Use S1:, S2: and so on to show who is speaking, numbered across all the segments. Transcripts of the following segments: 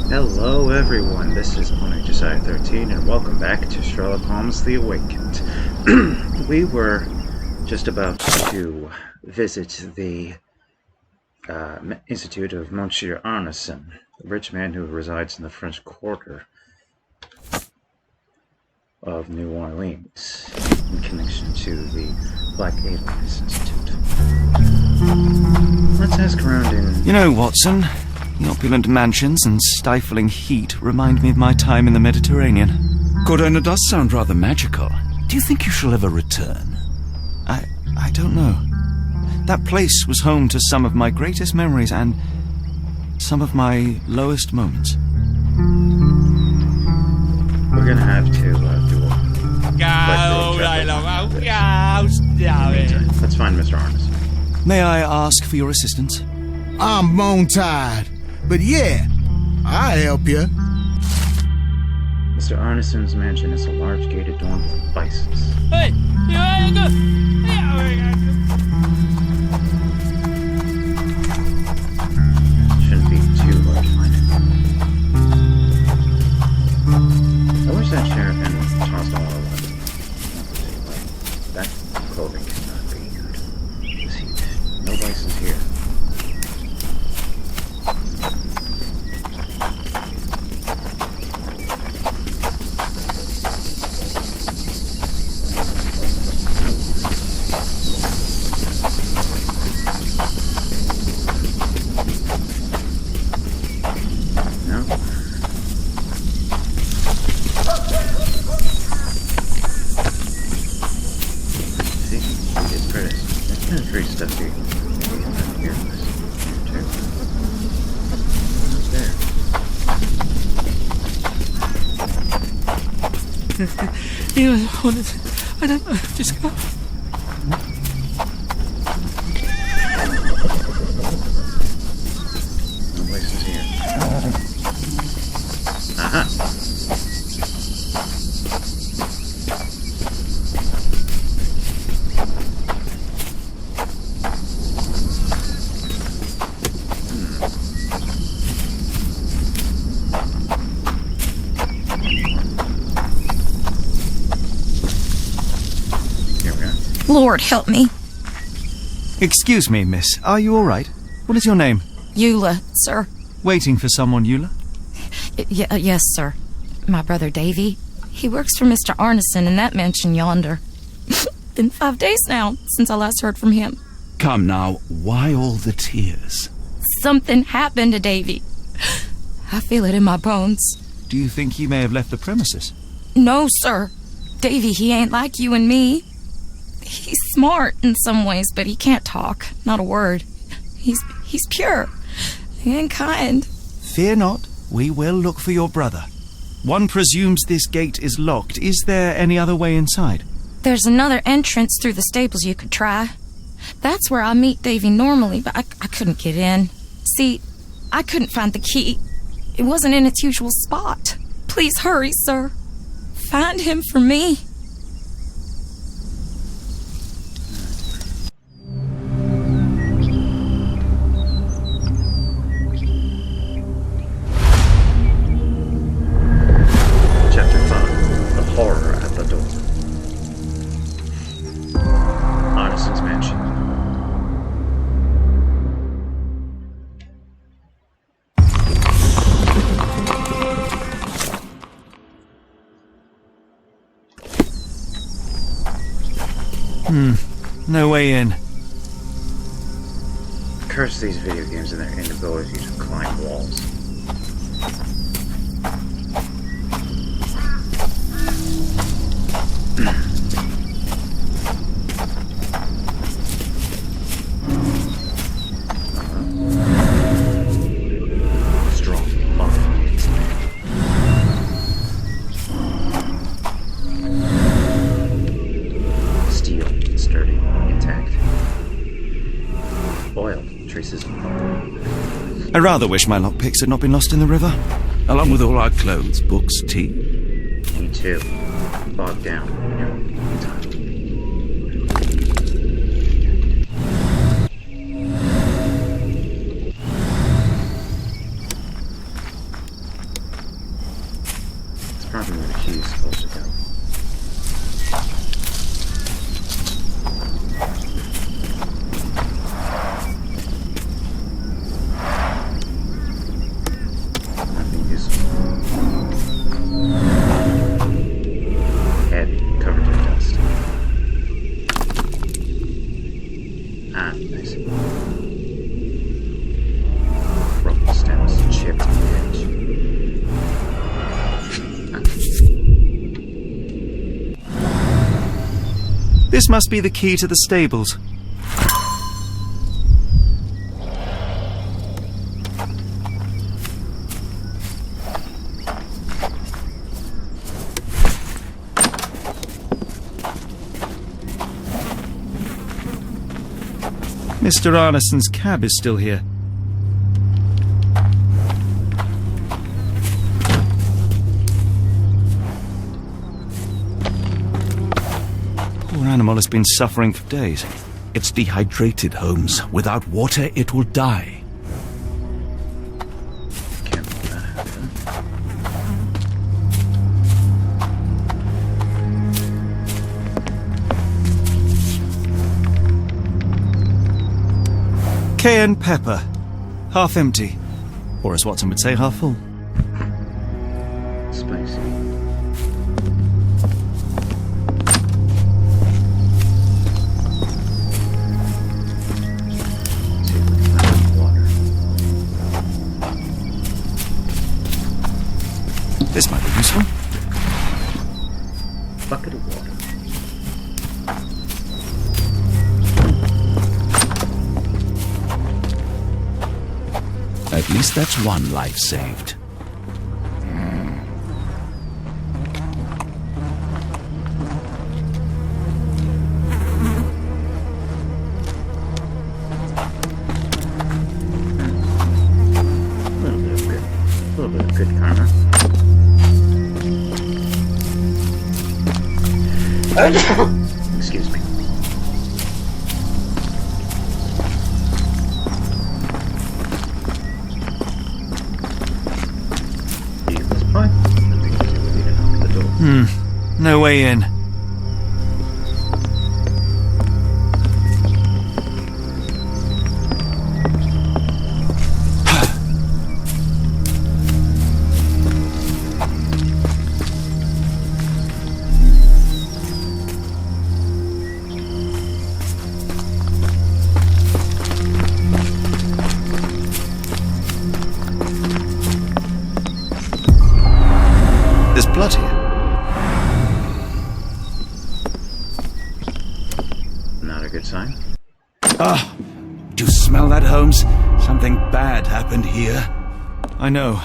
S1: Hello everyone, this is Owner Josiah 13 and welcome back to Sherlock Holmes the Awakened. We were just about to visit the Institute of Monsieur Arneson, the rich man who resides in the French Quarter of New Orleans, in connection to the Black Edelweiss Institute. Let's ask around in...
S2: You know, Watson, the opulent mansions and stifling heat remind me of my time in the Mediterranean.
S3: Cordona does sound rather magical. Do you think you shall ever return?
S2: I don't know. That place was home to some of my greatest memories and some of my lowest moments.
S1: We're gonna have to do a... Let's find Mr. Arneson.
S2: May I ask for your assistance?
S4: I'm bone-tied, but yeah, I'll help you.
S1: Mr. Arneson's mansion is a large gate adorned with vices.
S5: Hey!
S1: Shouldn't be too hard to find it. I wish that chair and tossed all over. That clothing cannot be good. This heat. No vices here.
S5: I don't know, just go.
S1: No places here. Aha!
S6: Lord help me.
S2: Excuse me, miss. Are you all right? What is your name?
S6: Eula, sir.
S2: Waiting for someone, Eula?
S6: Yes, sir. My brother Davy. He works for Mr. Arneson in that mansion yonder. Been 5 days now since I last heard from him.
S3: Come now, why all the tears?
S6: Something happened to Davy. I feel it in my bones.
S2: Do you think he may have left the premises?
S6: No, sir. Davy, he ain't like you and me. He's smart in some ways, but he can't talk. Not a word. He's pure and kind.
S2: Fear not. We will look for your brother. One presumes this gate is locked. Is there any other way inside?
S6: There's another entrance through the stables you could try. That's where I meet Davy normally, but I couldn't get in. See, I couldn't find the key. It wasn't in its usual spot. Please hurry, sir. Find him for me.
S2: No way in.
S1: Curse these video games and their inability to climb walls. Strong lock. Steel, sturdy, intact. Oil, traces of fire.
S2: I rather wish my lockpicks had not been lost in the river.
S3: Along with all our clothes, books, tea.
S1: Me too. Bogged down. probably where the key is supposed to go. Nothing useful. Heavy, covered in dust. Ah, nice. Broken stems, chipped edge.
S2: This must be the key to the stables. Mr. Arneson's cab is still here. Poor animal has been suffering for days.
S3: It's dehydrated, Holmes. Without water, it will die.
S1: Can't let that happen.
S2: Cayenne pepper. Half empty. Or as Watson would say, half full.
S1: Spicy. See if we can find water.
S2: This might be useful.
S1: Bucket of water.
S3: At least that's one life saved.
S1: A little bit of good karma. Excuse me. Needless pipe. I think we need to knock the door.
S2: No way in. There's blood here.
S1: Not a good sign.
S3: Ah, do you smell that, Holmes? Something bad happened here.
S2: I know.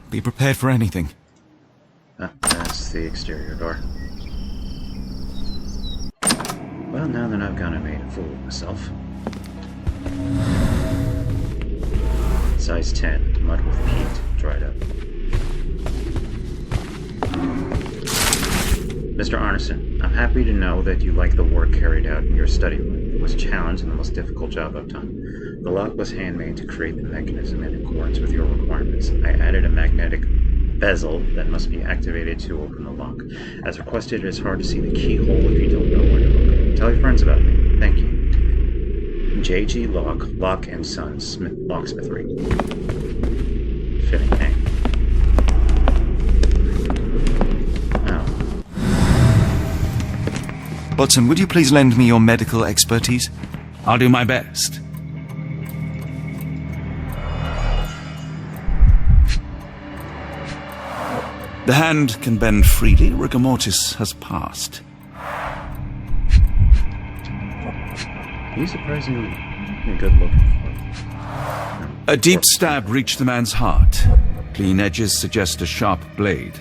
S2: Be prepared for anything.
S1: That's the exterior door. Well, now that I've kind of made a fool of myself. Size 10, mud with peat, dried up. Mr. Arneson, I'm happy to know that you like the work carried out in your study room. It was a challenge and the most difficult job I've done. The lock was handmade to create the mechanism in accordance with your requirements. I added a magnetic bezel that must be activated to open the lock. As requested, it is hard to see the keyhole if you don't know where to look. Tell your friends about me. Thank you. J.G. Lock and Sons, Locksmithery. Fitting name.
S2: Watson, would you please lend me your medical expertise?
S3: I'll do my best. The hand can bend freely. Rigor mortis has passed.
S1: He's surprisingly good looking for
S3: A deep stab reached the man's heart. Clean edges suggest a sharp blade,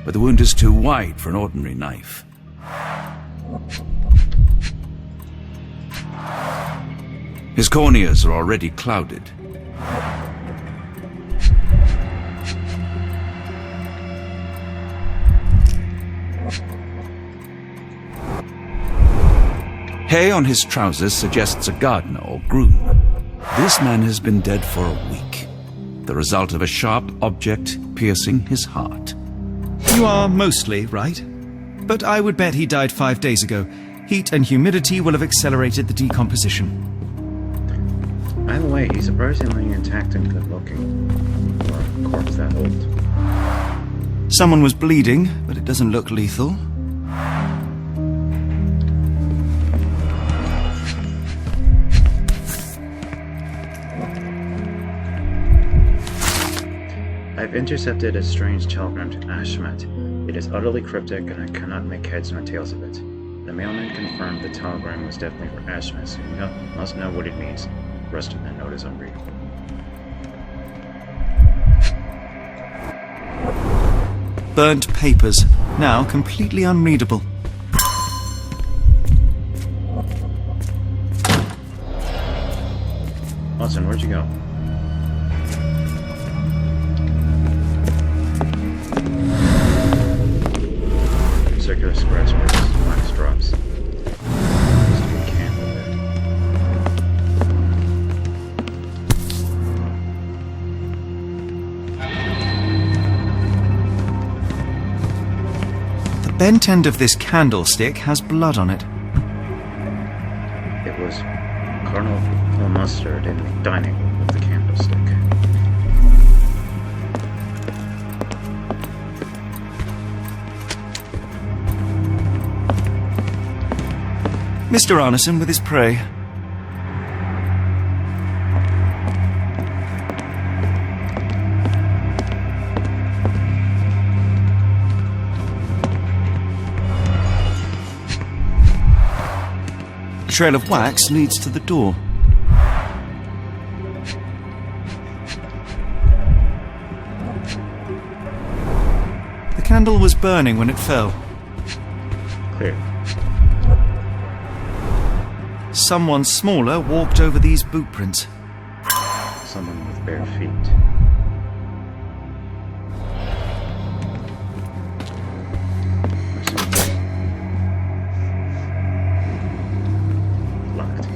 S3: but the wound is too wide for an ordinary knife. His corneas are already clouded. Hay on his trousers suggests a gardener or groom. This man has been dead for a week, the result of a sharp object piercing his heart.
S2: You are mostly right. But I would bet he died 5 days ago. Heat and humidity will have accelerated the decomposition.
S1: By the way, he's surprisingly intact and good looking for a corpse that old.
S2: Someone was bleeding, but it doesn't look lethal.
S1: I've intercepted a strange telegram to Ashmet. It is utterly cryptic, and I cannot make heads nor tails of it. The mailman confirmed the telegram was definitely for Ashmet, so you must know what it means. The rest of the note is unreadable.
S2: Burnt papers, now completely unreadable.
S1: Watson, where'd you go? Circular scratch marks, wax drops. Used to be a candle there.
S2: The bent end of this candlestick has blood on it.
S1: It was Colonel Mustard in the dining room with the candlestick.
S2: Mr. Arneson with his prey. A trail of wax leads to the door. The candle was burning when it fell.
S1: Clear.
S2: Someone smaller walked over these boot prints.
S1: Someone with bare feet. Locked.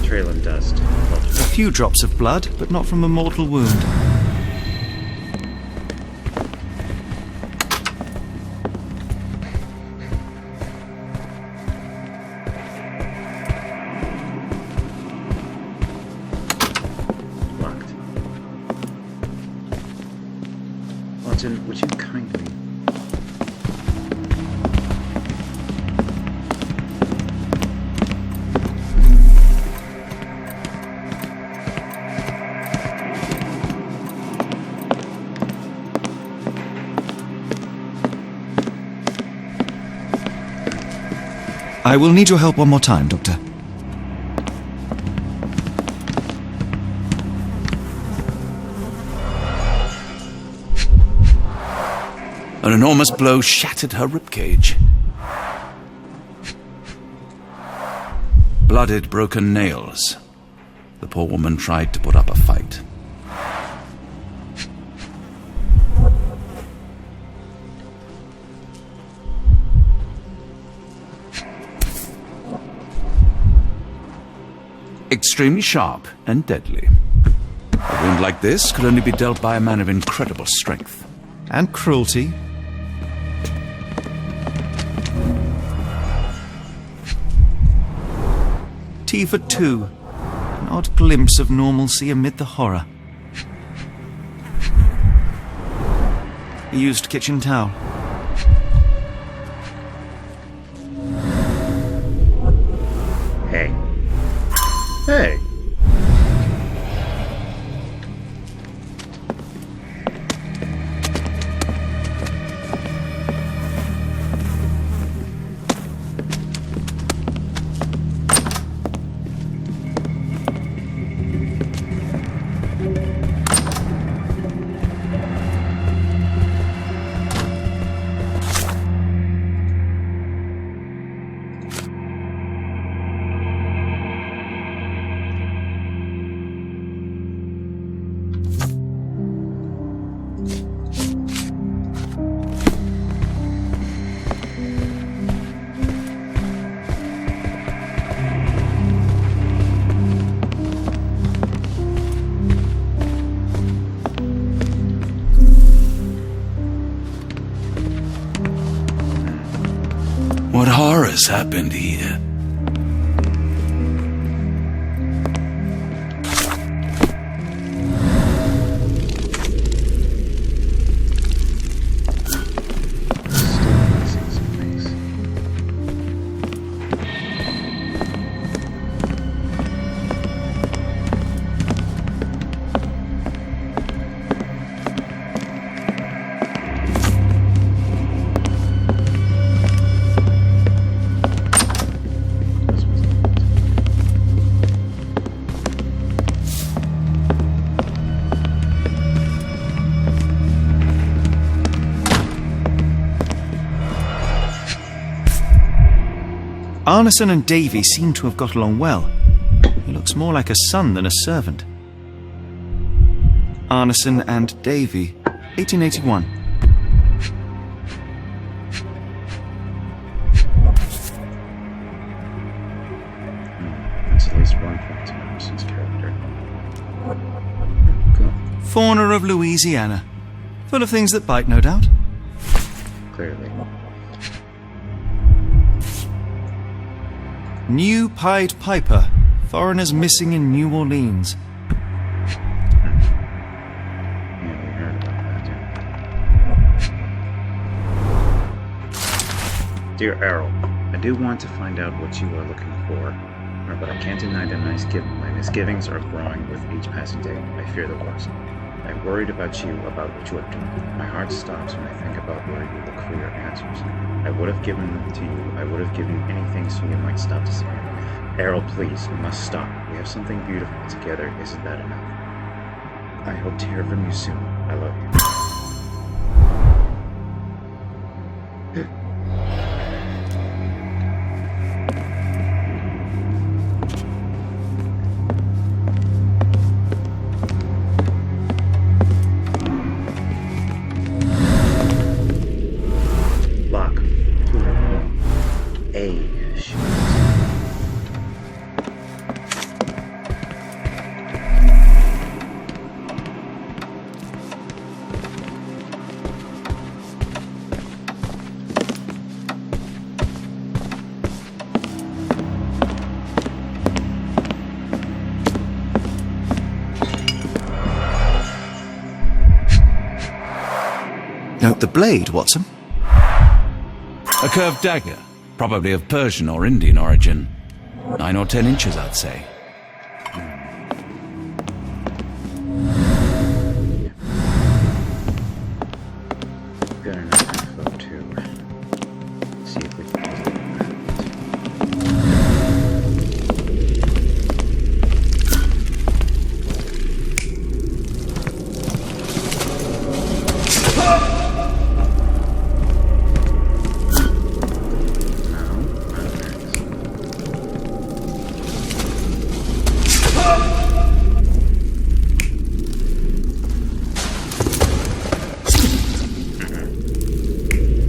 S1: Trail of dust.
S2: A few drops of blood, but not from a mortal wound.
S1: Watson, would you kindly...
S2: I will need your help one more time, Doctor.
S3: An enormous blow shattered her ribcage. Blooded, broken nails. The poor woman tried to put up a fight. Extremely sharp and deadly. A wound like this could only be dealt by a man of incredible strength.
S2: And cruelty. Tea for two. An odd glimpse of normalcy amid the horror. A used kitchen towel.
S1: Hey. Hey!
S3: has happened here?
S1: Still missing some things. This was
S2: Arneson and Davy seem to have got along well. He looks more like a son than a servant. Arneson and Davy, 1881.
S1: That's at least one point to Emerson's character. Cool.
S2: Fauna of Louisiana. Full of things that bite, no doubt.
S1: Clearly.
S2: New Pied Piper. Foreigners missing in New Orleans.
S1: Yeah, we heard about that too. Dear Errol, I do want to find out what you are looking for, but I can't deny that my misgivings are growing with each passing day. I fear the worst. I'm worried about what you are doing. My heart stops when I think about where you look for your answers. I would have given them to you. I would have given anything so you might stop to see me. Errol, please, you must stop. We have something beautiful together. Isn't that enough? I hope to hear from you soon. I love you. Lock. A. Shoot.
S2: Note the blade, Watson.
S3: A curved dagger, probably of Persian or Indian origin. 9 or 10 inches, I'd say.
S1: Good enough info to see if we can puzzle it.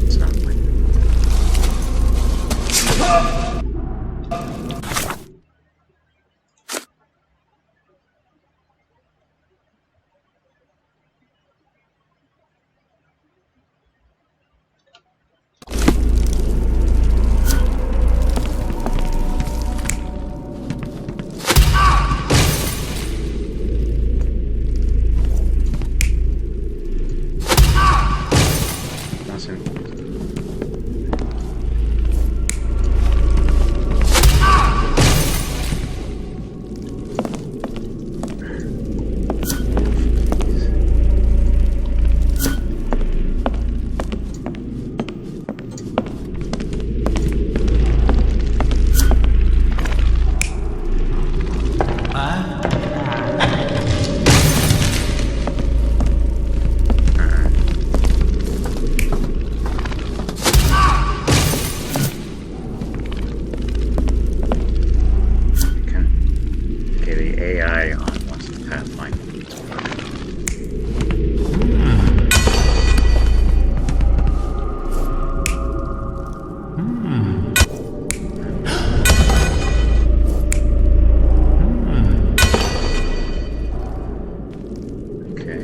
S1: It's not like nothing. Okay, the AI on wants the Pathfinder. Okay.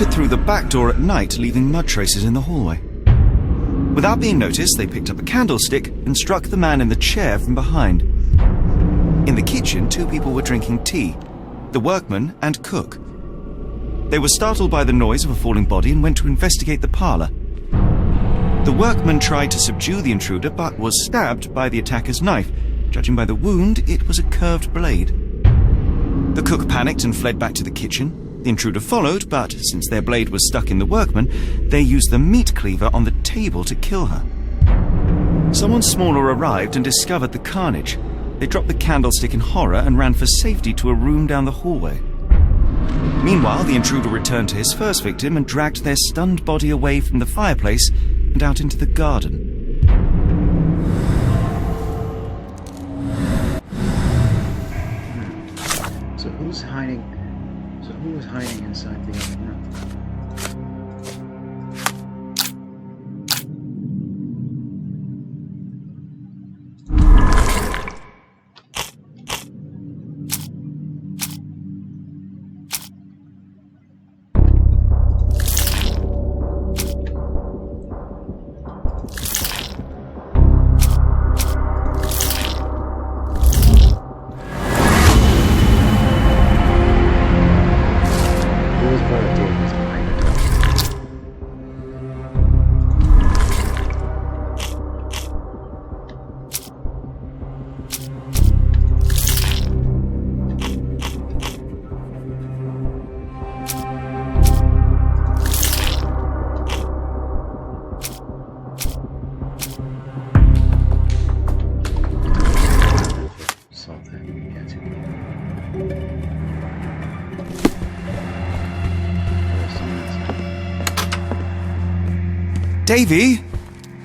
S2: entered through the back door at night, leaving mud traces in the hallway. Without being noticed, they picked up a candlestick and struck the man in the chair from behind. In the kitchen, 2 people were drinking tea, the workman and cook. They were startled by the noise of a falling body and went to investigate the parlour. The workman tried to subdue the intruder but was stabbed by the attacker's knife. Judging by the wound, it was a curved blade. The cook panicked and fled back to the kitchen. The intruder followed, but since their blade was stuck in the workman, they used the meat cleaver on the table to kill her. Someone smaller arrived and discovered the carnage. They dropped the candlestick in horror and ran for safety to a room down the hallway. Meanwhile, the intruder returned to his first victim and dragged their stunned body away from the fireplace and out into the garden.
S1: So who was hiding inside the other room?
S2: Davy,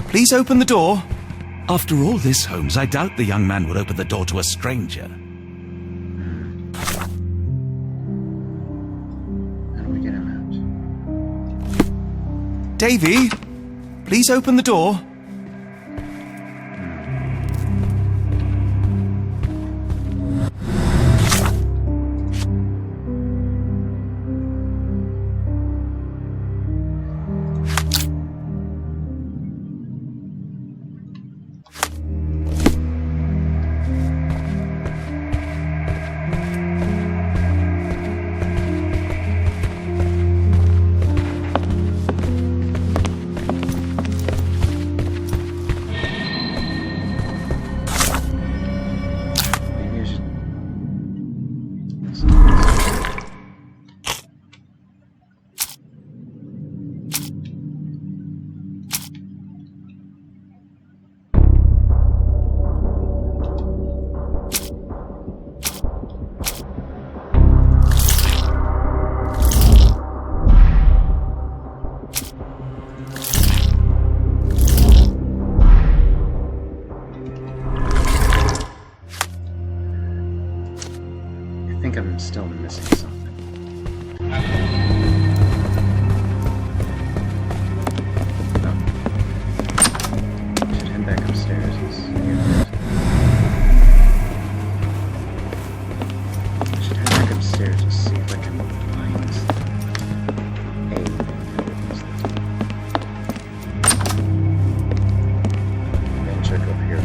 S2: please open the door.
S3: After all this, Holmes, I doubt the young man would open the door to a stranger.
S1: How do we get him out?
S2: Davy, please open the door.
S1: I think I'm still missing something. Oh. I should head back upstairs and see if I should head back upstairs and see if I can find then check up here.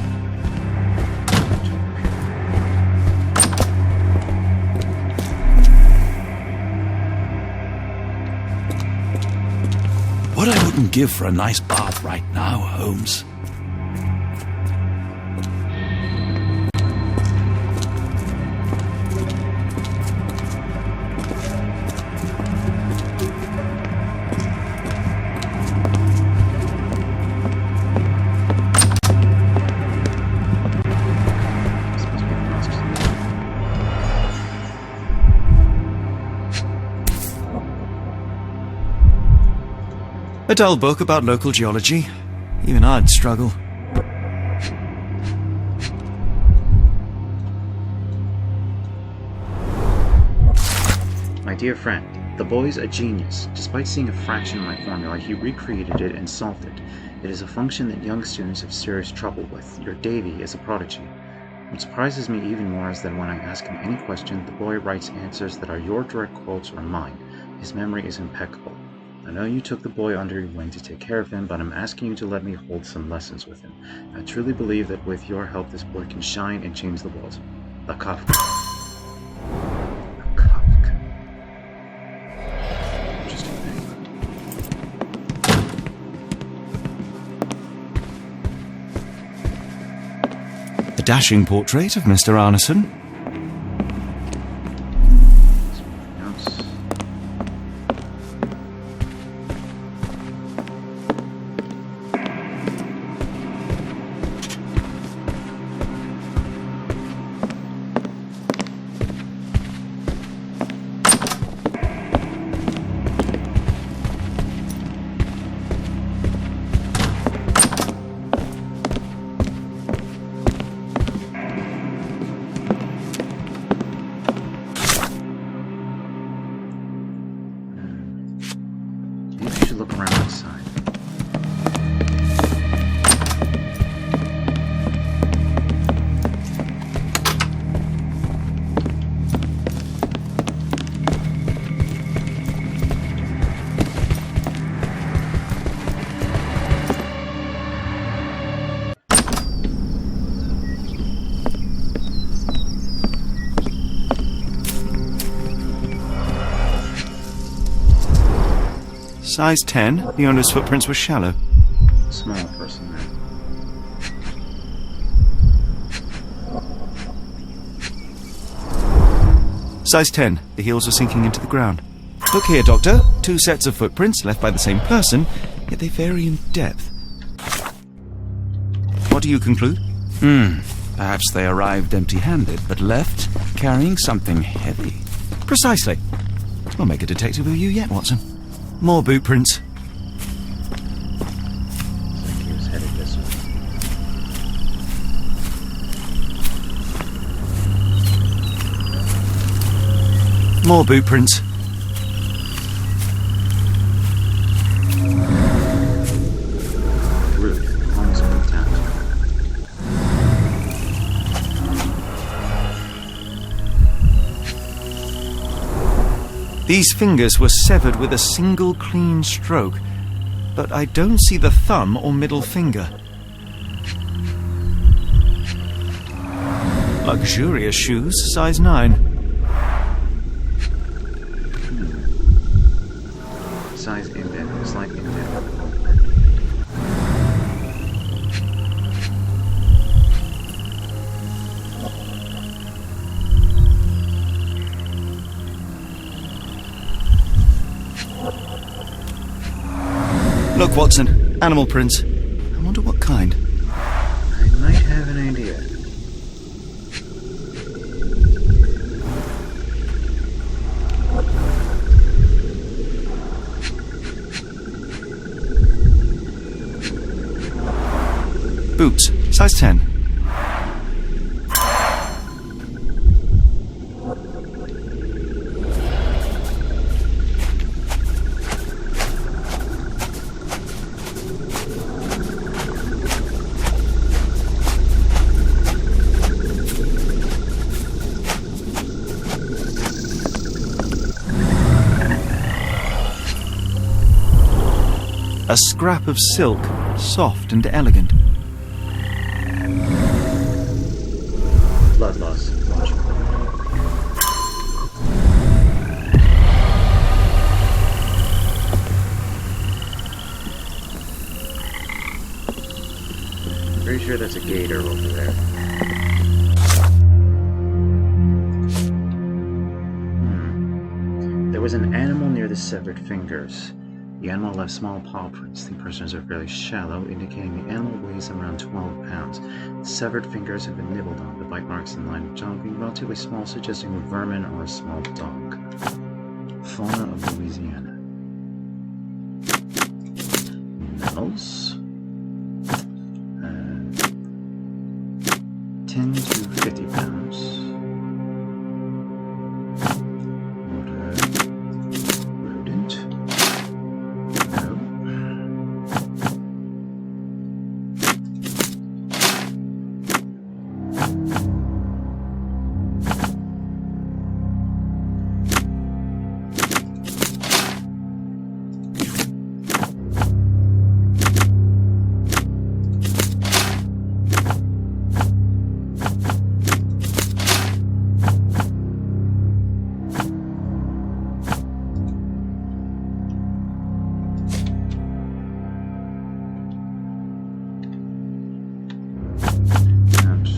S3: What I wouldn't give for a nice bath right now, Holmes.
S2: A dull book about local geology. Even I'd struggle.
S1: My dear friend, the boy's a genius. Despite seeing a fraction of my formula, he recreated it and solved it. It is a function that young students have serious trouble with. Your Davy is a prodigy. What surprises me even more is that when I ask him any question, the boy writes answers that are your direct quotes or mine. His memory is impeccable. I know you took the boy under your wing to take care of him, but I'm asking you to let me hold some lessons with him. I truly believe that with your help, this boy can shine and change the world. A Kafka. A Kafka. Interesting name.
S2: A dashing portrait of Mr. Arneson.
S1: Something else. Maybe you should look around outside.
S2: Size 10. The owner's footprints were shallow.
S1: Small person there.
S2: Size 10. The heels were sinking into the ground. Look here, Doctor. 2 sets of footprints left by the same person, yet they vary in depth. What do you conclude?
S3: Perhaps they arrived empty-handed, but left carrying something heavy.
S2: Precisely. We'll make a detective of you yet, Watson. More boot prints.
S1: Looks like he was headed this way.
S2: More boot prints.
S1: Rude. Holmes moved out.
S2: These fingers were severed with a single clean stroke, but I don't see the thumb or middle finger. Luxurious shoes, size 9.
S1: Size indent, slight indent.
S2: Look, Watson, animal prints. I wonder what kind.
S1: I might have an idea.
S2: Boots, size 10. A scrap of silk, soft and elegant.
S1: Blood loss. Watch. Pretty sure that's a gator over there. There was an animal near the severed fingers. The animal left small paw prints. The impressions are fairly shallow, indicating the animal weighs around 12 pounds. The severed fingers have been nibbled on. The bite marks in line with jaw being relatively small, suggesting a vermin or a small dog. Fauna of Louisiana. Mammals. 10 to 50 pounds. Rodent. No. And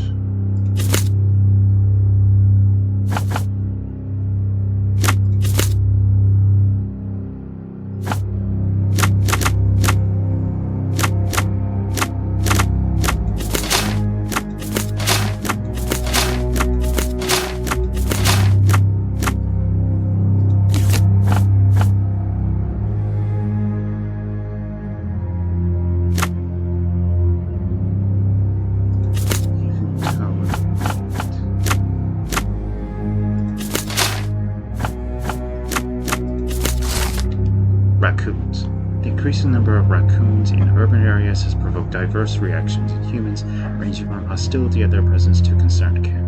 S1: raccoons. The increasing number of raccoons in urban areas has provoked diverse reactions in humans, ranging from hostility at their presence to concerned care.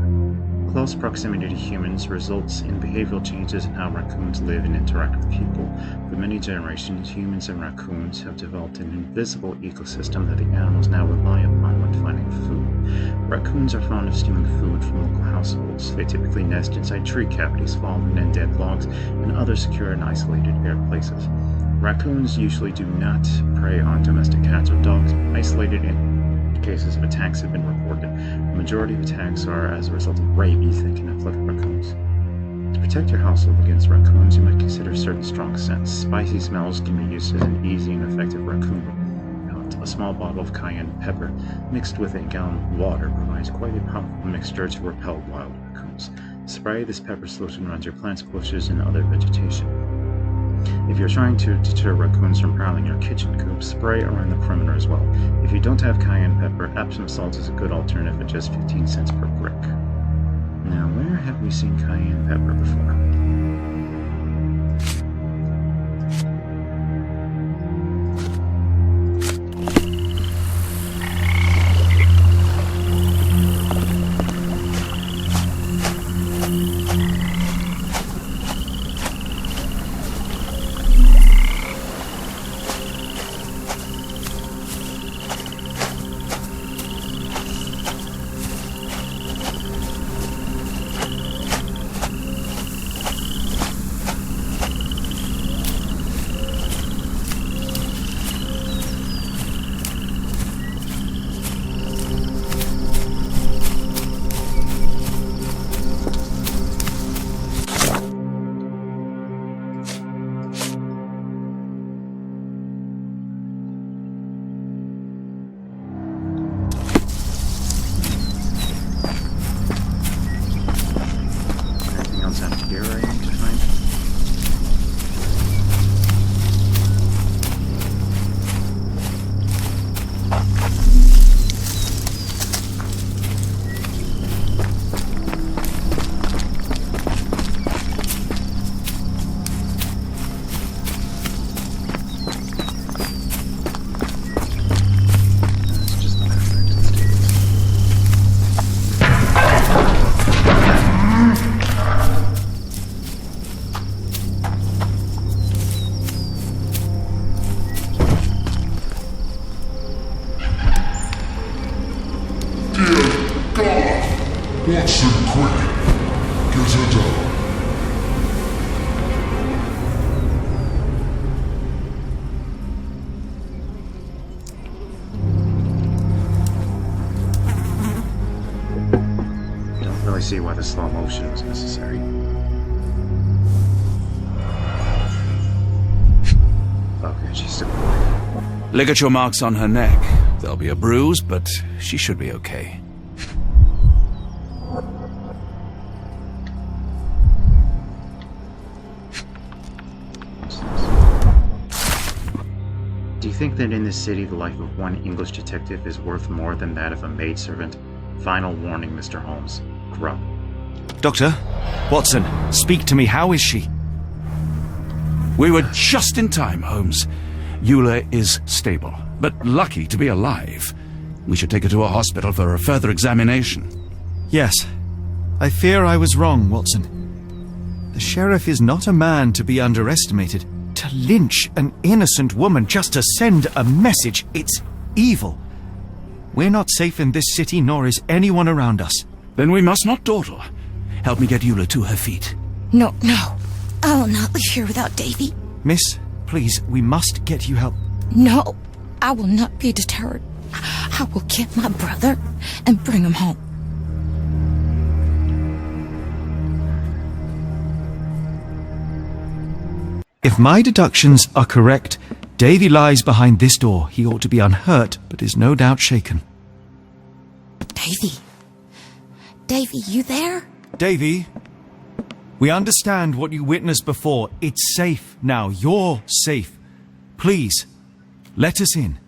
S1: Close proximity to humans results in behavioral changes in how raccoons live and interact with people. For many generations, humans and raccoons have developed an invisible ecosystem that the animals now rely upon when finding food. Raccoons are fond of stealing food from local households. They typically nest inside tree cavities, fallen and dead logs, and other secure and isolated air places. Raccoons usually do not prey on domestic cats or dogs. Isolated cases of attacks have been reported. The majority of attacks are as a result of rabies that can afflict raccoons. To protect your household against raccoons, you might consider certain strong scents. Spicy smells can be used as an easy and effective raccoon repellent. A small bottle of cayenne pepper mixed with a gallon of water provides quite a powerful mixture to repel wild raccoons. Spray this pepper solution around your plants, bushes, and other vegetation. If you're trying to deter raccoons from prowling your kitchen coop, spray around the perimeter as well. If you don't have cayenne pepper, Epsom salt is a good alternative at just 15 cents per brick. Now, where have we seen cayenne pepper before?
S7: Watson, quick! Get her down.
S1: Don't really see why the slow motion was necessary. Okay, she's still alive.
S3: Ligature marks on her neck. There'll be a bruise, but she should be okay.
S1: Do you think that in this city the life of one English detective is worth more than that of a maidservant? Final warning, Mr. Holmes. Grub.
S2: Doctor? Watson, speak to me. How is she?
S3: We were just in time, Holmes. Eula is stable, but lucky to be alive. We should take her to a hospital for a further examination.
S2: Yes. I fear I was wrong, Watson. The sheriff is not a man to be underestimated. To lynch an innocent woman just to send a message, it's evil. We're not safe in this city, nor is anyone around us.
S3: Then we must not dawdle. Help me get Eula to her feet.
S6: No. I will not leave here without Davy.
S2: Miss, please, we must get you help.
S6: No, I will not be deterred. I will get my brother and bring him home.
S2: If my deductions are correct, Davy lies behind this door. He ought to be unhurt, but is no doubt shaken.
S6: Davy? Davy, you there?
S2: Davy, we understand what you witnessed before. It's safe now. You're safe. Please, let us in.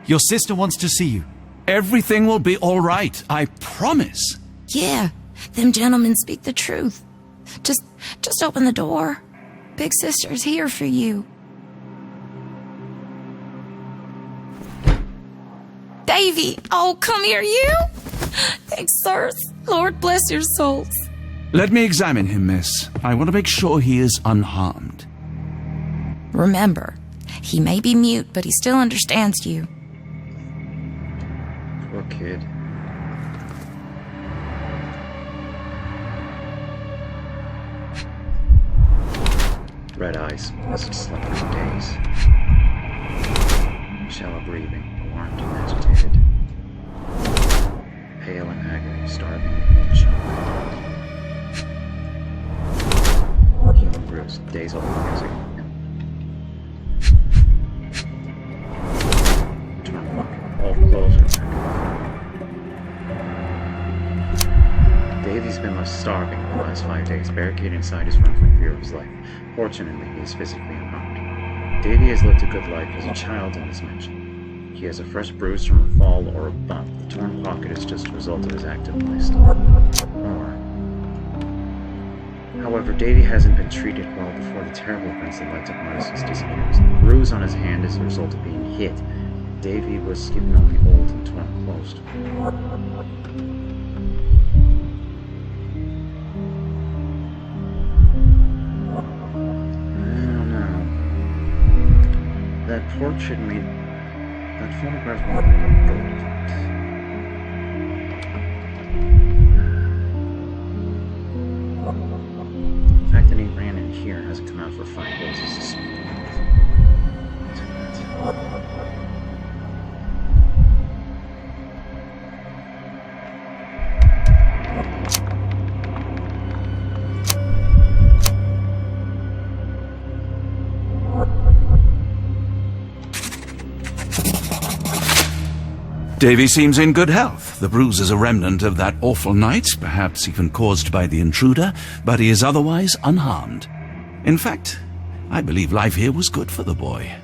S2: Your sister wants to see you.
S3: Everything will be all right, I promise.
S6: Yeah, them gentlemen speak the truth. Just open the door. Big sister's here for you. Davy! Oh, come here, you! Thanks, sirs. Lord bless your souls.
S3: Let me examine him, miss. I want to make sure he is unharmed.
S6: Remember, he may be mute, but he still understands you.
S1: Poor kid. Red eyes, must slept for days. Shallow breathing, alarmed and agitated. Pale and haggard, starving and shocked. Human bruise, days old music. Torn look, all clothes are back. Davy's been left starving for the last 5 days, barricaded inside his room for fear of his life. Fortunately, he is physically unharmed. Davy has lived a good life as a child in this mansion. He has a fresh bruise from a fall or a bump. The torn pocket is just a result of his active lifestyle. However, Davy hasn't been treated well before the terrible events that led to Arnes's disappearance. The bruise on his hand is a result of being hit. Davy was given only old and torn clothes. That portrait made... that photograph made me look good. The fact that he ran in here hasn't come out for 5 days is just...
S3: Davy seems in good health. The bruise is a remnant of that awful night, perhaps even caused by the intruder, but he is otherwise unharmed. In fact, I believe life here was good for the boy.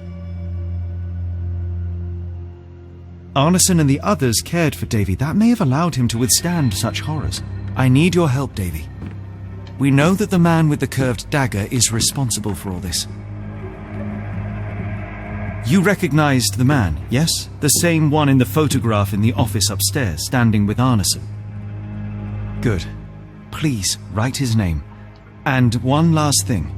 S2: Arneson and the others cared for Davy. That may have allowed him to withstand such horrors. I need your help, Davy. We know that the man with the curved dagger is responsible for all this. You recognized the man, yes? The same one in the photograph in the office upstairs, standing with Arneson. Good. Please, write his name. And one last thing.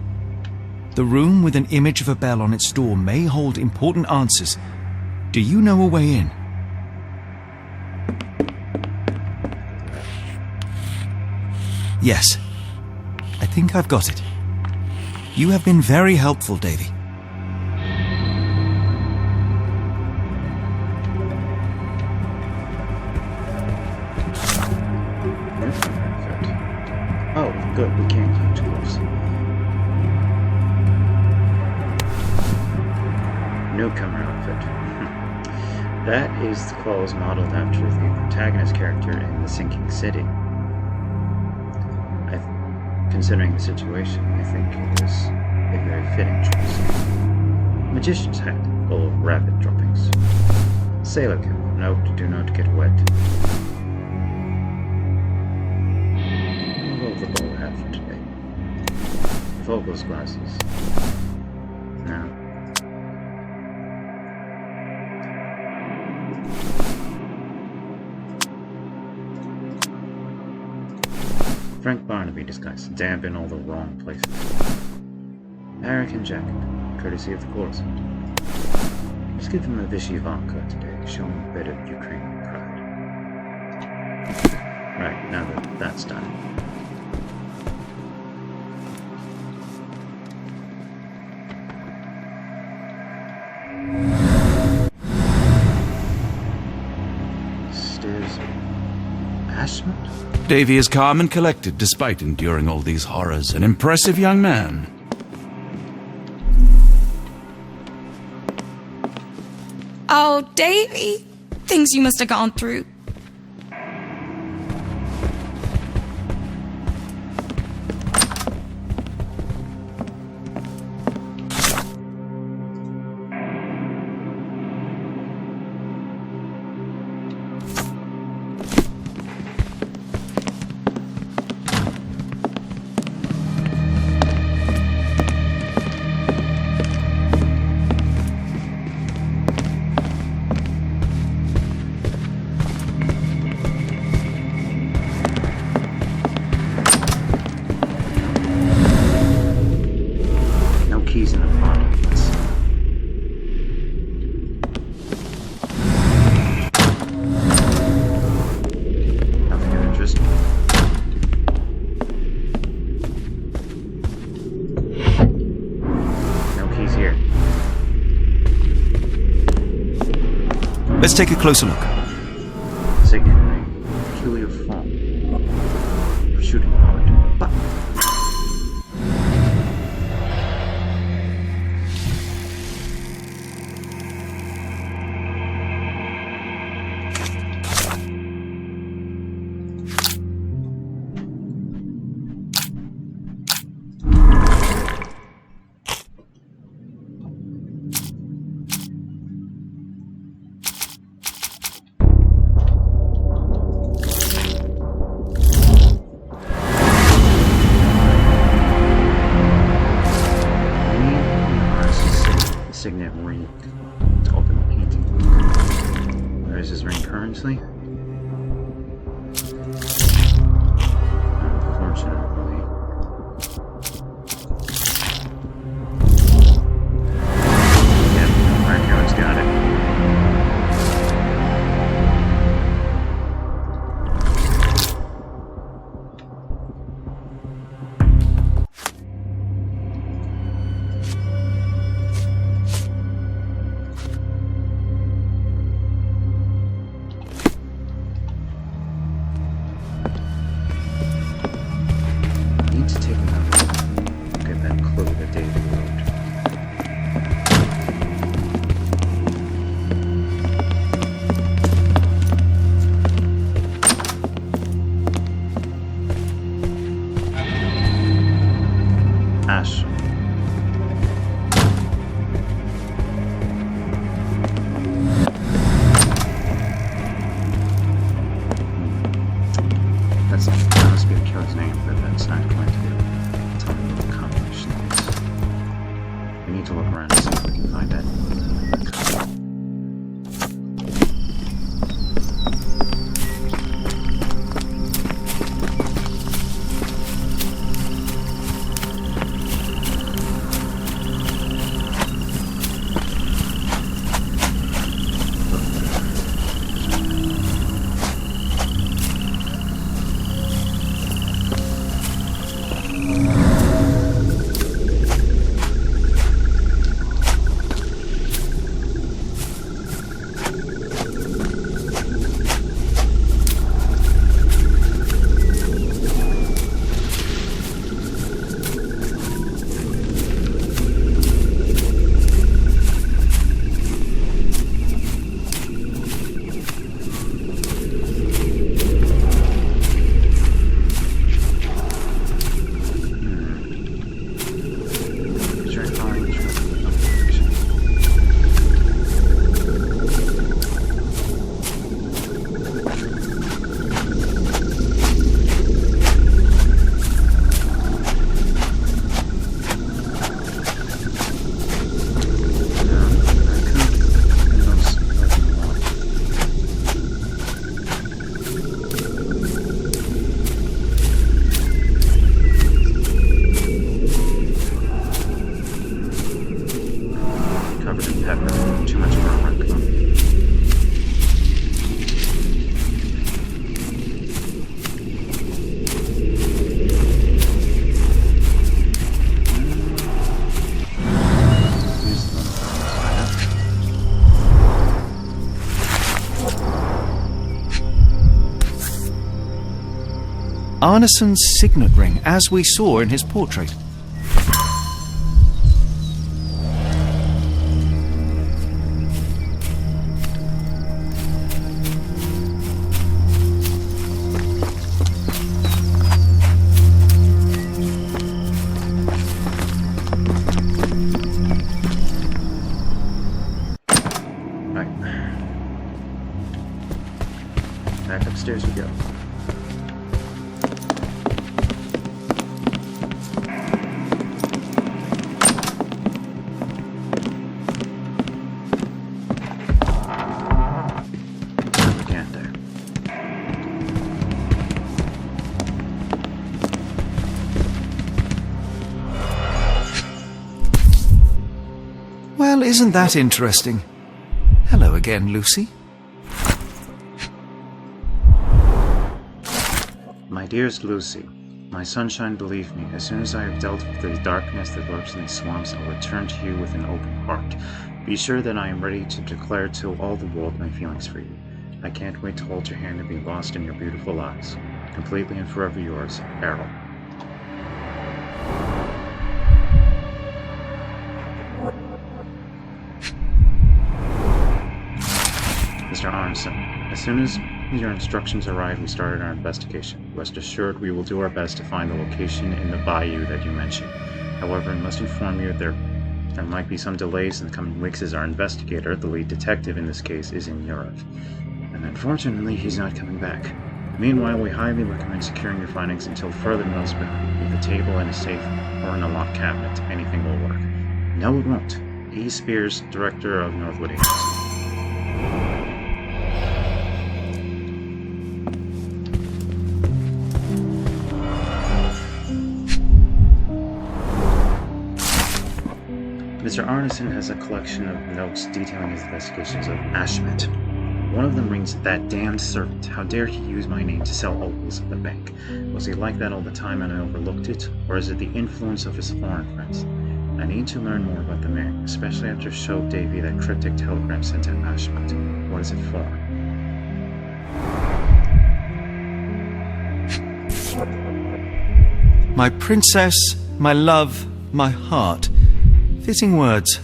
S2: The room with an image of a bell on its door may hold important answers. Do you know a way in? Yes. I think I've got it. You have been very helpful, Davy.
S1: Oh, good, we can't get too close. Newcomer outfit. That is the clothes modeled after the protagonist character in The Sinking City. Considering the situation, I think it is a very fitting choice. Magician's hat, full of rabbit droppings. Sailor cap, note, do not get wet. The bowl hat for today. Vogel's glasses. Now. Frank Barnaby disguise, damp in all the wrong places. American jacket, courtesy of the Coruscant. Just give them a Vichy vodka today, show them a bit of Ukrainian pride. Right, now that that's done. is ash smoke?
S3: Davy is calm and collected despite enduring all these horrors. An impressive young man.
S6: Oh, Davy. Things you must have gone through.
S1: Keys in the bottom. Let's see. Nothing of interest. No keys here.
S2: Let's take a closer look.
S1: Signet ring. Peculiar form. For shooting powered. But signet ring to open the painting. Where is his ring currently? Unfortunately. Yep, Marco's got it. To take another look at that clue that David wrote. Ash. That must be the killer's name, but that's not going to tell me to accomplish things. We need to look around and see if we can find that.
S2: Arneson's signet ring, as we saw in his portrait.
S1: Right. Back upstairs we go. Propaganda.
S2: Well, isn't that interesting? Hello again, Lucy.
S1: My dearest Lucy, my sunshine, believe me, as soon as I have dealt with the darkness that lurks in these swamps, I'll return to you with an open heart. Be sure that I am ready to declare to all the world my feelings for you. I can't wait to hold your hand and be lost in your beautiful eyes. Completely and forever yours, Errol. Mr. Arneson, as soon as your instructions arrive, we started our investigation. Rest assured, we will do our best to find the location in the bayou that you mentioned. However, I must inform you there might be some delays in the coming weeks as our investigator, the lead detective in this case, is in Europe. And unfortunately, he's not coming back. Meanwhile, we highly recommend securing your findings until further notice behind. If a table in a safe or in a locked cabinet, anything will work. No, it won't. E. Spears, Director of Northwood Agency. Mr. Arneson has a collection of notes detailing his investigations of Ashmet. One of them reads, "That damned servant. How dare he use my name to sell opals at the bank? Was he like that all the time and I overlooked it? Or is it the influence of his foreign friends? I need to learn more about the man, especially after showed Davy that cryptic telegram sent to Ashmet. What is it for?"
S2: My princess, my love, my heart. Fitting words.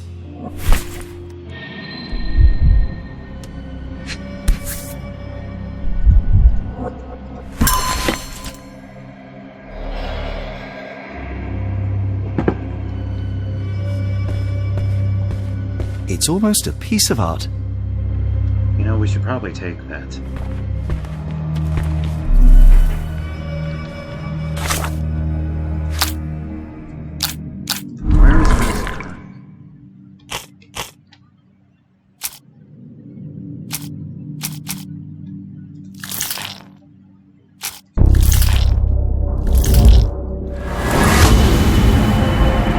S2: It's almost a piece of art.
S1: You know, we should probably take that. Where is this?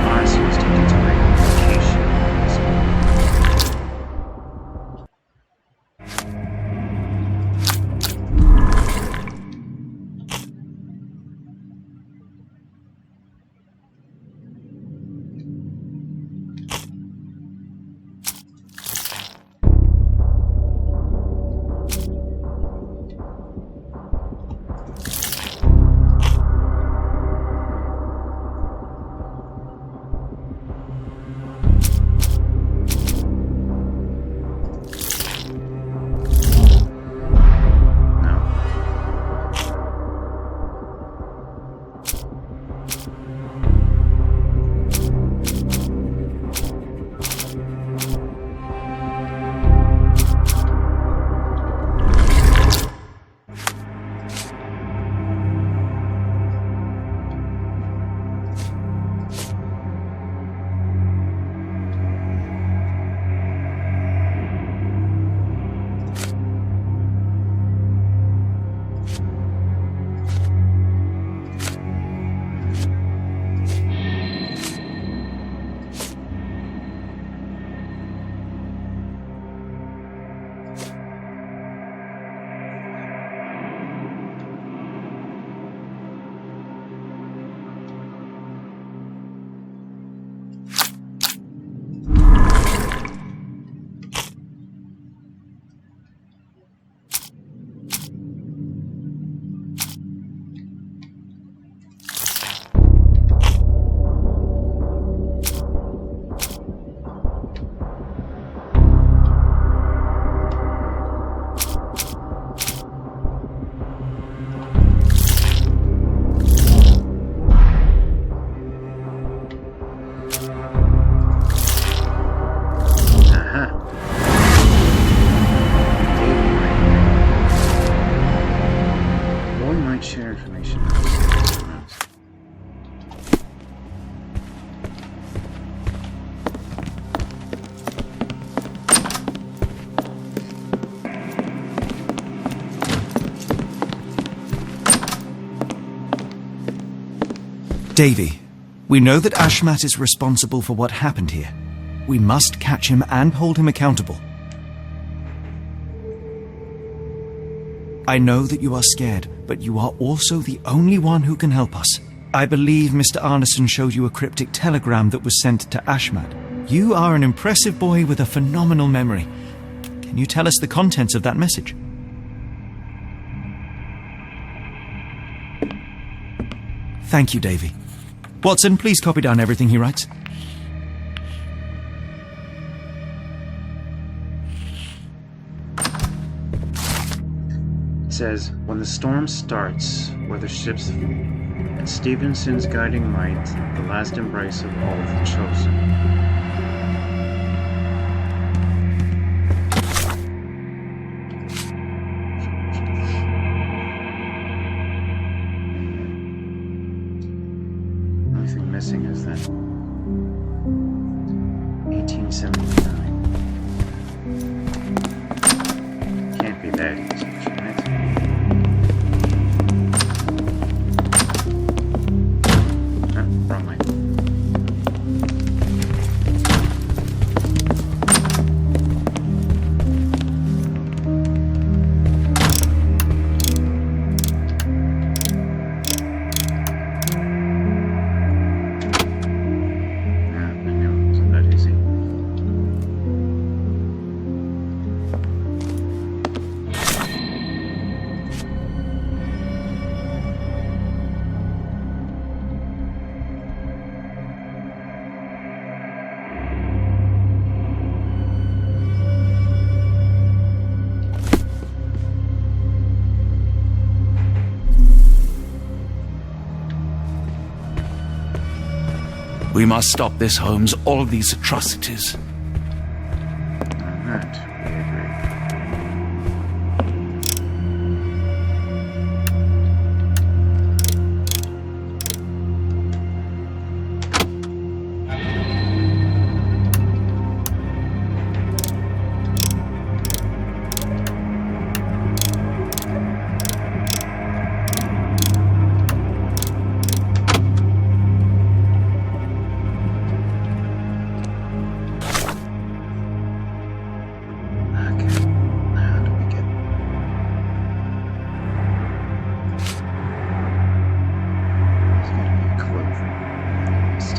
S1: Mars was taken to a location. Can't share information.
S2: Davy, we know that Ashmat is responsible for what happened here. We must catch him and hold him accountable. I know that you are scared, but you are also the only one who can help us. I believe Mr. Arneson showed you a cryptic telegram that was sent to Ashmat. You are an impressive boy with a phenomenal memory. Can you tell us the contents of that message? Thank you, Davy. Watson, please copy down everything he writes.
S1: It says, when the storm starts, whether ships and Stevenson's guiding light, the last embrace of all of the chosen. The only thing missing is that 1879. Can't be that easy, can it? Wrong line. I knew it wasn't that easy.
S3: We must stop this, Holmes. All these atrocities.
S1: On that, we agree. Okay, how do we get... There's gotta be a clue. At least.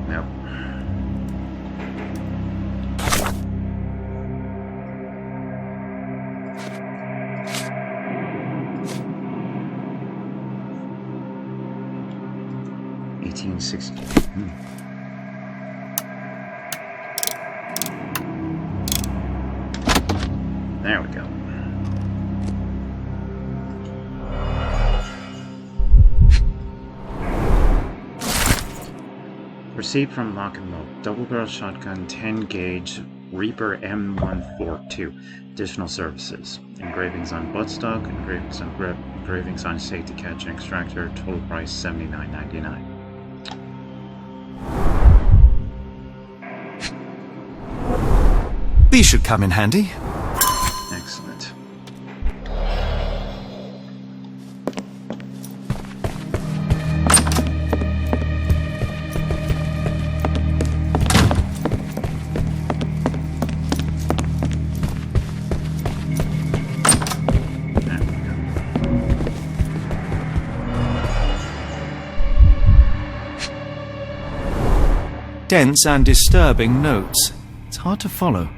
S1: Nope. $1860. There we go. Received from Lock and Load. Double barrel shotgun, 10 gauge, Reaper M142. Additional services. Engravings on buttstock, engravings on grip, engravings on safety catch and extractor. Total price $79.99.
S2: These should come in handy.
S1: Excellent. There we go.
S2: Dense and disturbing notes. It's hard to follow.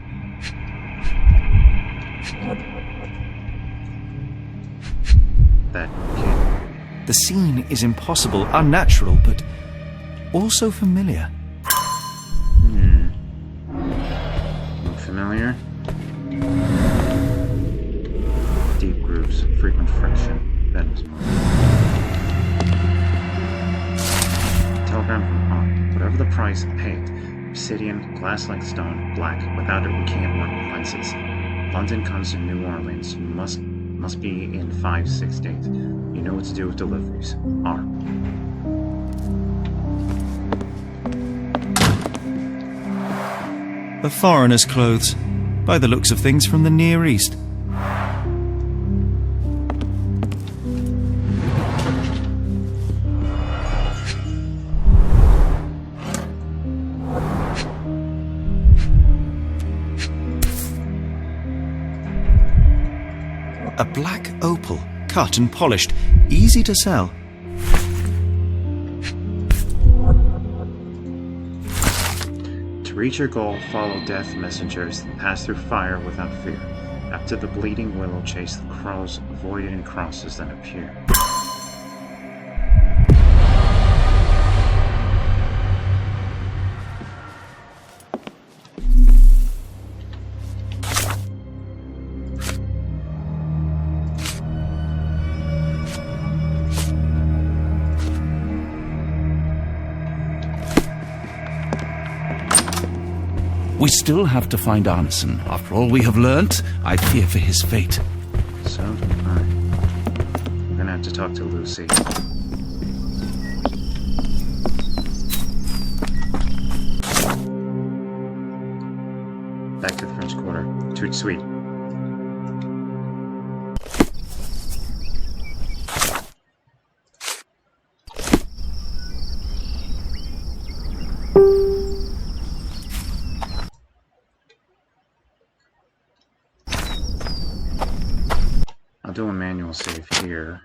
S1: That kid.
S2: The scene is impossible, unnatural, but also familiar.
S1: Look familiar? Deep grooves, frequent friction. That was more. Telegram from Hahn. Whatever the price, pay it. Obsidian, glass like stone, black. Without it, we can't work with lenses. London comes to New Orleans. Must be in 5-6 days. You know what to do with deliveries. R.
S2: A foreigner's clothes, by the looks of things from the Near East. A black opal, cut and polished, easy to sell.
S1: To reach your goal, follow death messengers and pass through fire without fear. After the bleeding willow, chase the crows, avoid any crosses that appear.
S3: We still have to find Arneson. After all we have learnt, I fear for his fate.
S1: So do I. We're gonna have to talk to Lucy. Back to the French Quarter. Toot sweet. I'll do a manual save here.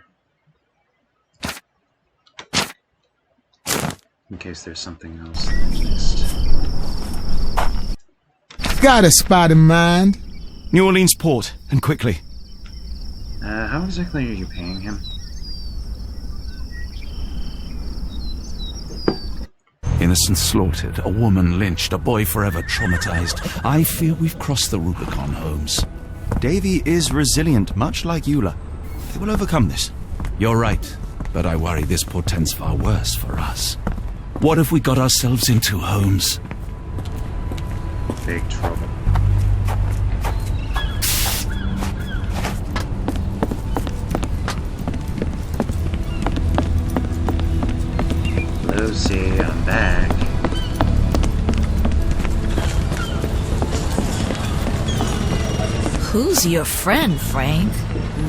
S1: In case there's something else that I missed.
S4: Got a spot in mind.
S2: New Orleans port, and quickly.
S1: How exactly are you paying him?
S3: Innocents slaughtered, a woman lynched, a boy forever traumatized. I fear we've crossed the Rubicon, Holmes.
S2: Davy is resilient, much like Eula. They will overcome this.
S3: You're right, but I worry this portends far worse for us. What have we got ourselves into, Holmes?
S1: Big trouble. Lucy, I'm back.
S8: Who's your friend, Frank?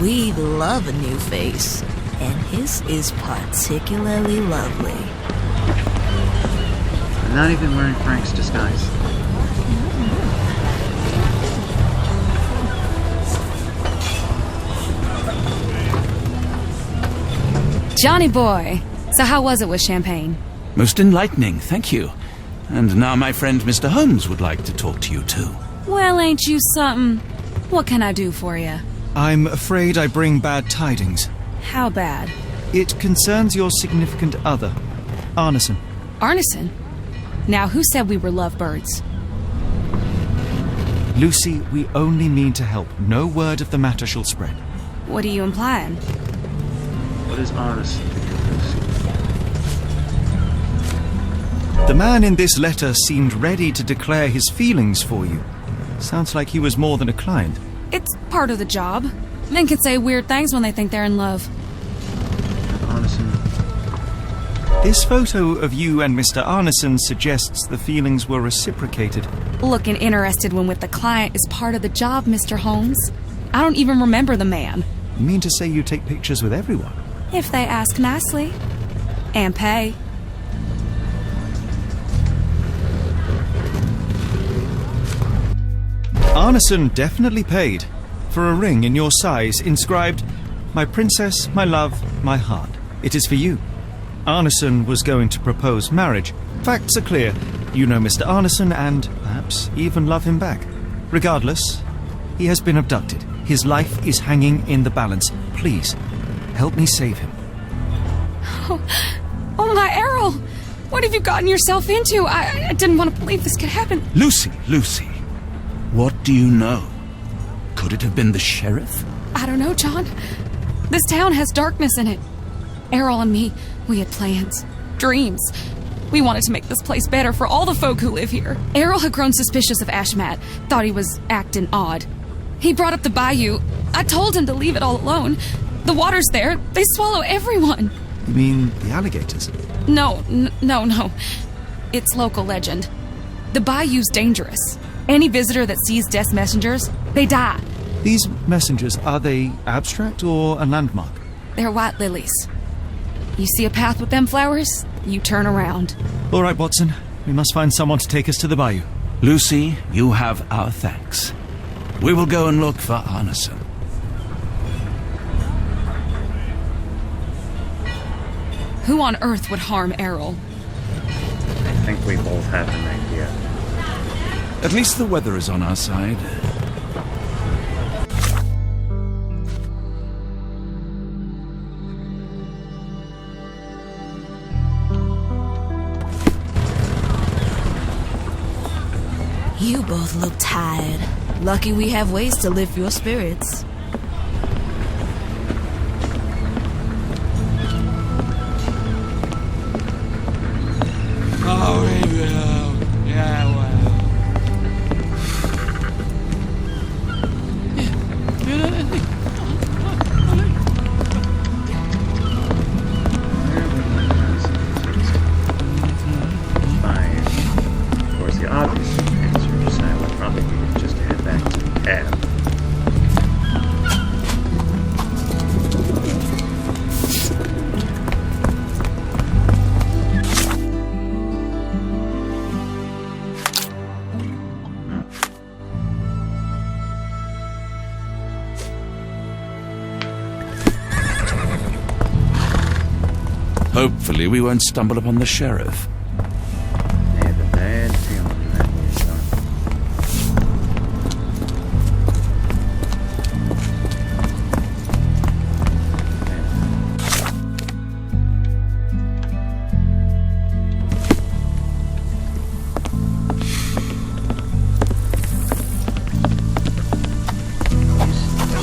S8: We love a new face, and his is particularly lovely.
S1: I'm not even wearing Frank's disguise.
S9: Johnny boy, so how was it with Champagne?
S3: Most enlightening, thank you. And now my friend Mr. Holmes would like to talk to you too.
S9: Well, ain't you something? What can I do for you?
S2: I'm afraid I bring bad tidings.
S9: How bad?
S2: It concerns your significant other, Arneson.
S9: Arneson? Now, who said we were lovebirds?
S2: Lucy, we only mean to help. No word of the matter shall spread.
S9: What are you implying?
S1: What is Arneson think of Lucy?
S2: The man in this letter seemed ready to declare his feelings for you. Sounds like he was more than a client.
S9: It's part of the job. Men can say weird things when they think they're in love.
S1: Arneson.
S2: This photo of you and Mr. Arneson suggests the feelings were reciprocated.
S9: Looking interested when with the client is part of the job, Mr. Holmes. I don't even remember the man.
S2: You mean to say you take pictures with everyone?
S9: If they ask nicely. And pay.
S2: Arneson definitely paid for a ring in your size inscribed, "My princess, my love, my heart. It is for you." Arneson was going to propose marriage. Facts are clear. You know Mr. Arneson and perhaps even love him back. Regardless, he has been abducted. His life is hanging in the balance. Please, help me save him.
S9: Oh my Errol! What have you gotten yourself into? I didn't want to believe this could happen.
S3: Lucy, what do you know? Could it have been the sheriff?
S9: I don't know, John. This town has darkness in it. Errol and me, we had plans, dreams. We wanted to make this place better for all the folk who live here. Errol had grown suspicious of Ashmat, thought he was acting odd. He brought up the bayou. I told him to leave it all alone. The water's there. They swallow everyone.
S2: You mean the alligators?
S9: No. It's local legend. The bayou's dangerous. Any visitor that sees death's messengers, they die.
S2: These messengers, are they abstract or a landmark?
S9: They're white lilies. You see a path with them flowers, you turn around.
S2: All right, Watson. We must find someone to take us to the bayou.
S3: Lucy, you have our thanks. We will go and look for Arneson.
S9: Who on earth would harm Errol?
S1: I think we both have an idea.
S3: At least the weather is on our side.
S8: You both look tired. Lucky we have ways to lift your spirits.
S1: Of course, the obvious answer just now would probably be just to head back to the cab.
S3: Hopefully we won't stumble upon the sheriff.
S1: I have a bad feeling that is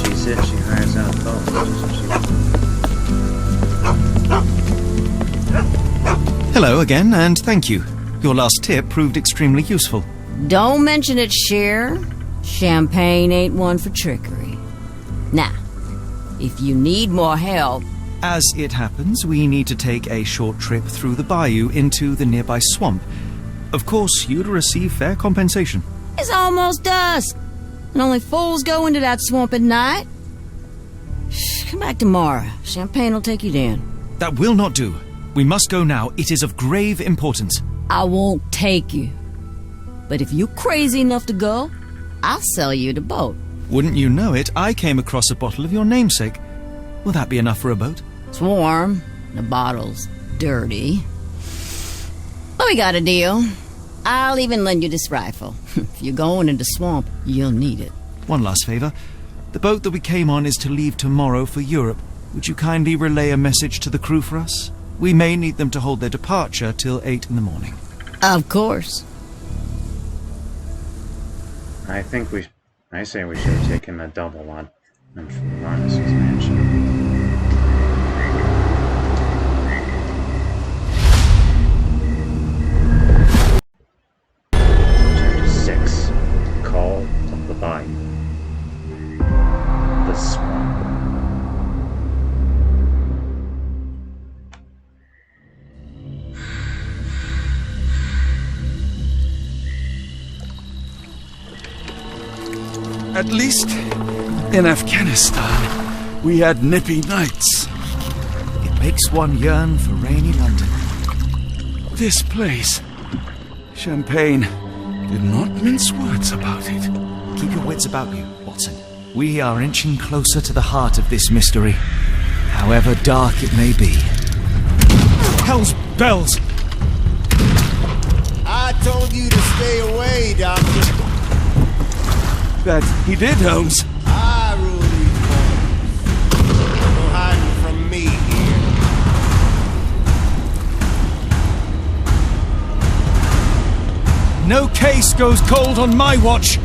S1: She said she hires out folks, so
S2: Hello again, and thank you. Your last tip proved extremely useful.
S10: Don't mention it, Cher. Champagne ain't one for trickery. Now, if you need more help...
S2: As it happens, we need to take a short trip through the bayou into the nearby swamp. Of course, you'd receive fair compensation.
S10: It's almost dusk, and only fools go into that swamp at night. Come back tomorrow. Champagne will take you down.
S2: That will not do. We must go now. It is of grave importance.
S10: I won't take you. But if you're crazy enough to go, I'll sell you the boat.
S2: Wouldn't you know it, I came across a bottle of your namesake. Will that be enough for a boat?
S10: It's warm. The bottle's dirty. But we got a deal. I'll even lend you this rifle. If you're going into swamp, you'll need it.
S2: One last favor. The boat that we came on is to leave tomorrow for Europe. Would you kindly relay a message to the crew for us? We may need them to hold their departure till 8 in the morning.
S10: Of course.
S1: I say we should have taken the double on Arneson's mansion. Chapter 6. Call of the Bayou. The Swamp.
S3: At least in Afghanistan, we had nippy nights.
S2: It makes one yearn for rainy London.
S3: This place, Champagne, did not mince words about it.
S2: Keep your wits about you, Watson. We are inching closer to the heart of this mystery, however dark it may be.
S5: Hell's bells!
S4: I told you to stay away, Doctor.
S3: That he did, Holmes.
S4: I rule these boys. No hiding from me here.
S5: No case goes cold on my watch!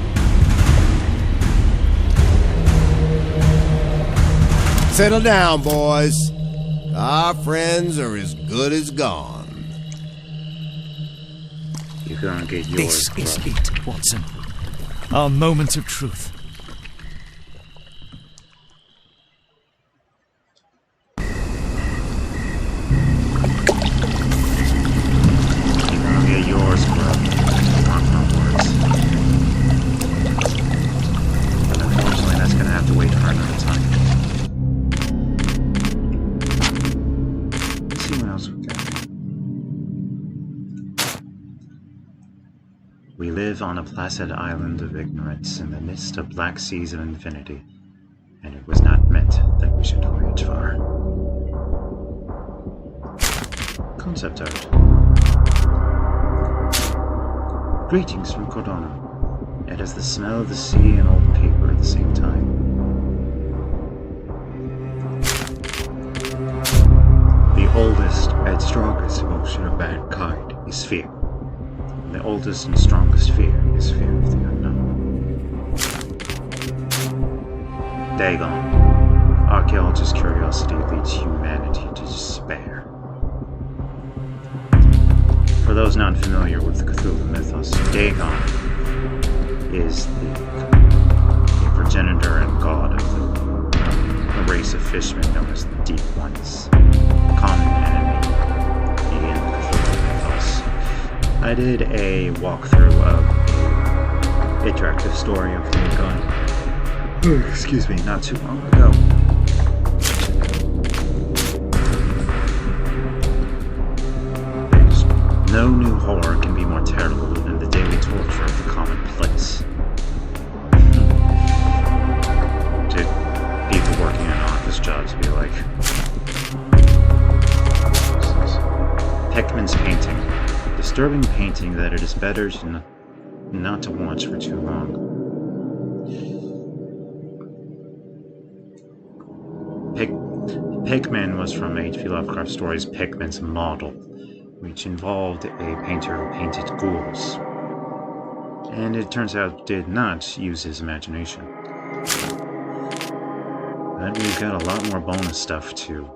S4: Settle down, boys. Our friends are as good as gone.
S1: You're gonna get yours.
S2: This is it, Watson.
S5: Our moment of truth.
S1: You're gonna get yours, bro. Mark my words. But unfortunately, that's gonna have to wait for another time. Let's see what else we got. We live on a placid island of ignorance in the midst of black seas of infinity, and it was not meant that we should voyage far. Concept art. Greetings from Cordona. It has the smell of the sea and old paper at the same time. The oldest and strongest emotion of mankind is fear. The oldest and strongest fear is fear of the unknown. Dagon. Archaeologists' curiosity leads humanity to despair. For those not familiar with the Cthulhu mythos, Dagon is the progenitor and god of a race of fishmen known as the Deep Ones, a common enemy in the Cthulhu mythos. I did a walkthrough of an interactive story of Dagon. Excuse me, not too long ago. No new horror can be more terrible than the daily torture of the commonplace. To people working in office jobs be like... Peckman's painting. Disturbing painting that it is better to not to watch for too long. Peckman was from H.P. Lovecraft stories Peckman's Model, which involved a painter who painted ghouls. And it turns out did not use his imagination. But we've got a lot more bonus stuff to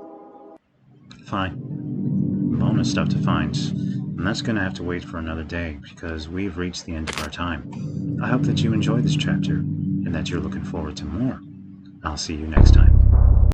S1: find. And that's going to have to wait for another day, because we've reached the end of our time. I hope that you enjoyed this chapter, and that you're looking forward to more. I'll see you next time.